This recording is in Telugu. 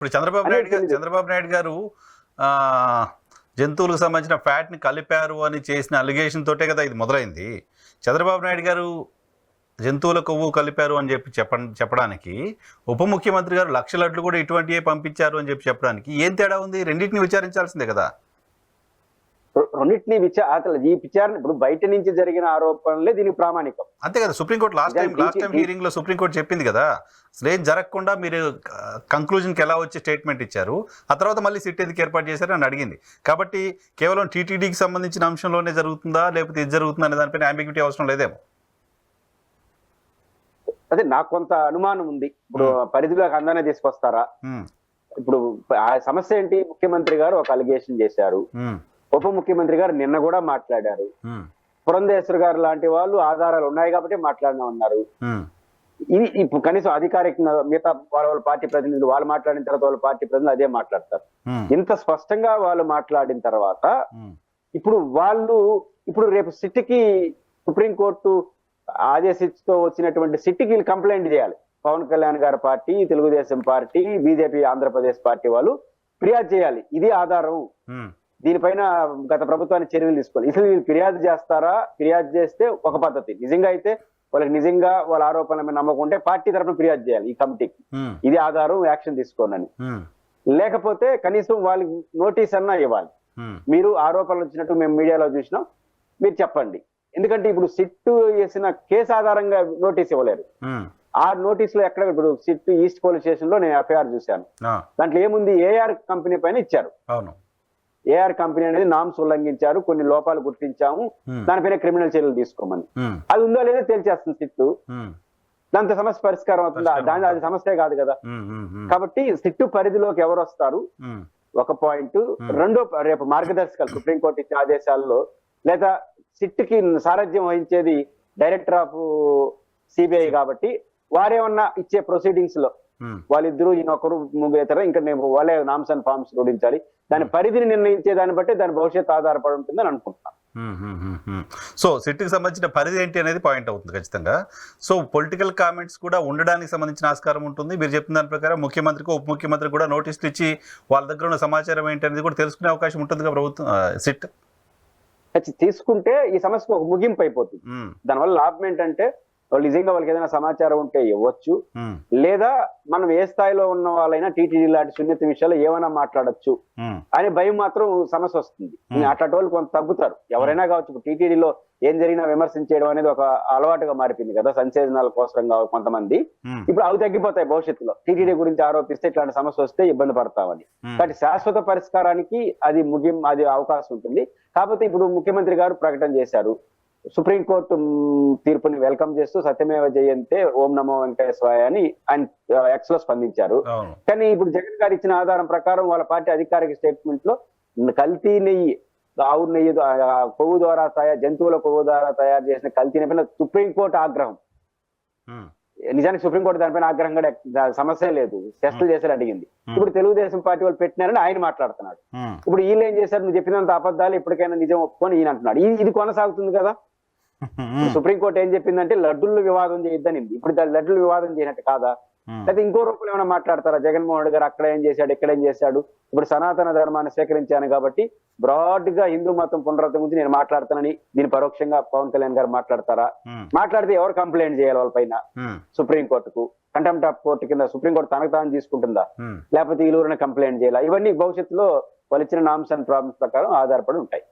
ఇప్పుడు అనేది తెలియదు. చంద్రబాబు నాయుడు గారు ఆ, జంతువులకు సంబంధించిన ఫ్యాట్ని కలిపారు అని చేసిన అలిగేషన్ తోటే కదా ఇది మొదలైంది. చంద్రబాబు నాయుడు గారు జంతువుల కొవ్వు కలిపారు అని చెప్పడానికి ఉప ముఖ్యమంత్రి గారు లక్షలట్లు కూడా ఇటువంటివే పంపించారు అని చెప్పడానికి ఏం తేడా ఉంది? రెండింటిని విచారించాల్సిందే కదా. రెండింటినీ అసలు ఈ విచారణ ఇప్పుడు బయట నుంచి జరిగిన ఆరోపణలే దీనికి ప్రామాణికం. అంతే కదా. సుప్రీంకోర్టు లాస్ట్ టైం హీరింగ్ లో సుప్రీంకోర్టు చెప్పింది కదా, అసలు ఏం జరగకుండా మీరు కంక్లూజన్కి ఎలా వచ్చి స్టేట్మెంట్ ఇచ్చారు, ఆ తర్వాత మళ్ళీ సిట్ ఎందుకు ఏర్పాటు చేశారు అని అడిగింది. కాబట్టి కేవలం టీటీడీకి సంబంధించిన అంశంలోనే జరుగుతుందా లేకపోతే ఇది జరుగుతుందా అనే దానిపైన అంబిగ్యూటీ అవసరం లేదేమో. అదే నాకు కొంత అనుమానం ఉంది. ఇప్పుడు పరిధిలోకి అందరినీ తీసుకొస్తారా? ఇప్పుడు ఆ సమస్య ఏంటి? ముఖ్యమంత్రి గారు ఒక అలిగేషన్ చేశారు, ఉప ముఖ్యమంత్రి గారు నిన్న కూడా మాట్లాడారు, పురంధేశ్వర్ గారు లాంటి వాళ్ళు ఆధారాలు ఉన్నాయి కాబట్టి మాట్లాడినా ఉన్నారు. ఇది ఇప్పుడు కనీసం అధికారికంగా మిగతా వాళ్ళ పార్టీ ప్రతినిధులు వాళ్ళు మాట్లాడిన తర్వాత వాళ్ళ పార్టీ ప్రతినిధులు అదే మాట్లాడతారు. ఇంత స్పష్టంగా వాళ్ళు మాట్లాడిన తర్వాత ఇప్పుడు రేపు సిట్కి సుప్రీంకోర్టు ఆదేశించుతో వచ్చినటువంటి సిట్కి వీళ్ళు కంప్లైంట్ చేయాలి. పవన్ కళ్యాణ్ గారి party, Telugu Desam party, BJP Andhra Pradesh party వాళ్ళు ఫిర్యాదు చేయాలి. ఇది ఆధారం, దీనిపైన గత ప్రభుత్వాన్ని చర్యలు తీసుకోవాలి. ఇసలు వీళ్ళు ఫిర్యాదు చేస్తారా? ఫిర్యాదు చేస్తే ఒక పద్ధతి, నిజంగా అయితే వాళ్ళకి నిజంగా వాళ్ళ ఆరోపణల మీద నమ్మకం ఉంటే పార్టీ తరఫున ఫిర్యాదు చేయాలి ఈ కమిటీకి, ఇది ఆధారం, యాక్షన్ తీసుకోనని. లేకపోతే కనీసం వాళ్ళకి నోటీస్ అన్నా ఇవ్వాలి. మీరు ఆరోపణలు వచ్చినట్టు మేము మీడియాలో చూసినాం, మీరు చెప్పండి. ఎందుకంటే ఇప్పుడు సిట్టు వేసిన కేసు ఆధారంగా నోటీస్ ఇవ్వలేరు. ఆ నోటీస్ లో ఎక్కడ ఇప్పుడు సిట్ ఈస్ట్ పోలీస్ స్టేషన్ లో నేను ఎఫ్ఐఆర్ చూశాను. దాంట్లో ఏముంది? ఏఆర్ కంపెనీ పైన ఇచ్చారు. ఏఆర్ కంపెనీ అనేది నామ్స్ ఉల్లంఘించారు, కొన్ని లోపాలు గుర్తించాము, దానిపైన క్రిమినల్ చర్యలు తీసుకోమని. అది ఉందో లేదో తేల్చేస్తుంది సిట్టు. దాంతో సమస్య పరిష్కారం అవుతుందా? అది సమస్య కాదు కదా. కాబట్టి సిట్టు పరిధిలోకి ఎవరు వస్తారు ఒక పాయింట్. రెండో, రేపు మార్గదర్శకాలు సుప్రీంకోర్టు ఇచ్చే ఆదేశాల్లో లేదా సిట్కి సారథ్యం వహించేది డైరెక్టర్ ఆఫ్ సిబిఐ కాబట్టి వారేమన్నా ఇచ్చే ప్రొసీడింగ్స్ లో వాళ్ళిద్దరూ ఈయనొకరు ముగ్గురు ఇంకా వాళ్ళే నామ్స్ అండ్ ఫార్మ్స్ జోడించాలి. దాని పరిధిని నిర్ణయించే దాన్ని బట్టి దాని భవిష్యత్తు ఆధారపడి ఉంటుందని అనుకుంటున్నాను. సో సిట్కి సంబంధించిన పరిధి ఏంటి అనేది పాయింట్ అవుతుంది ఖచ్చితంగా. సో పొలిటికల్ కామెంట్స్ కూడా ఉండడానికి సంబంధించిన ఆస్కారం ఉంటుంది. మీరు చెప్పిన దాని ప్రకారం ముఖ్యమంత్రికి ఉప ముఖ్యమంత్రికి కూడా నోటీసులు ఇచ్చి వాళ్ళ దగ్గర ఉన్న సమాచారం ఏంటి అనేది కూడా తెలుసుకునే అవకాశం ఉంటుంది ప్రభుత్వం సిట్ తీసుకుంటే ఈ సమస్యకు ఒక ముగింపు అయిపోతుంది. దానివల్ల లాభం ఏంటంటే వాళ్ళు నిజంగా వాళ్ళకి ఏదైనా సమాచారం ఉంటే ఇవ్వచ్చు, లేదా మనం ఏ స్థాయిలో ఉన్న వాళ్ళైనా టీటీడీ లాంటి సున్నిత విషయాలు ఏమైనా మాట్లాడచ్చు అనే భయం మాత్రం సమస్య వస్తుంది. అట్లాంటి వాళ్ళు కొంత తగ్గుతారు, ఎవరైనా కావచ్చు. ఇప్పుడు టీటీడీలో ఏం జరిగినా విమర్శించడం అనేది ఒక అలవాటుగా మారిపోయింది కదా, సంచేతనాల కోసం కొంతమంది. ఇప్పుడు అవి తగ్గిపోతాయి భవిష్యత్తులో. టీటీడీ గురించి ఆరోపిస్తే ఇట్లాంటి సమస్య వస్తే ఇబ్బంది పడతామని. కాబట్టి శాశ్వత పరిష్కారానికి అది అవకాశం ఉంటుంది. కాకపోతే ఇప్పుడు ముఖ్యమంత్రి గారు ప్రకటన చేశారు, సుప్రీంకోర్టు తీర్పుని వెల్కమ్ చేస్తూ సత్యమేవ జయంతే ఓం నమో వెంకటేశ్వరాయ అని ఆయన ఎక్స్ లో స్పందించారు. కానీ ఇప్పుడు జగన్ గారు ఇచ్చిన ఆధారం ప్రకారం వాళ్ళ పార్టీ అధికారిక స్టేట్మెంట్ లో కల్తీ నెయ్యి, ఆవు నెయ్యి, కొవ్వు ద్వారా జంతువుల కొవ్వు ద్వారా తయారు చేసిన కల్తీ నెయ్యి సుప్రీంకోర్టు ఆగ్రహం. నిజానికి సుప్రీంకోర్టు దానిపైన ఆగ్రహం కూడా సమస్య లేదు, టెస్టులు చేశారు అడిగింది. ఇప్పుడు తెలుగుదేశం పార్టీ వాళ్ళు పెట్టినారని ఆయన మాట్లాడుతున్నాడు. ఇప్పుడు వీళ్ళు ఏం చేశారు? నువ్వు చెప్పినంత అబద్ధాలు ఇప్పటికైనా నిజం ఒప్పుకొని ఈయన అంటున్నాడు. ఇది కొనసాగుతుంది కదా. సుప్రీంకోర్టు ఏం చెప్పిందంటే లడ్డుల్లో వివాదం చేయొద్దనింది. ఇప్పుడు లడ్డులు వివాదం చేయనట్టు కాదా? అయితే ఇంకో రూపంలో ఏమైనా మాట్లాడతారా? జగన్మోహన్ రెడ్డి గారు అక్కడ ఏం చేశాడు, ఇక్కడ ఏం చేశాడు? ఇప్పుడు సనాతన ధర్మాన్ని స్వీకరించాను కాబట్టి బ్రాడ్ గా హిందూ మతం పునరుద్ధరణ గురించి నేను మాట్లాడతానని దీని పరోక్షంగా పవన్ కళ్యాణ్ గారు మాట్లాడతారా? మాట్లాడితే ఎవరు కంప్లైంట్ చేయాలి వాళ్ళ పైన? సుప్రీంకోర్టుకు, కంటెంప్ట్ ఆఫ్ కోర్టు కింద సుప్రీంకోర్టు తనకు తాను తీసుకుంటుందా, లేకపోతే ఈ ఊరిని కంప్లైంట్ చేయాలా? ఇవన్నీ భవిష్యత్తులో వాళ్ళు ఇచ్చిన నామ్స్ అండ్ ప్రాబ్లమ్స్ ప్రకారం ఆధారపడి ఉంటాయి.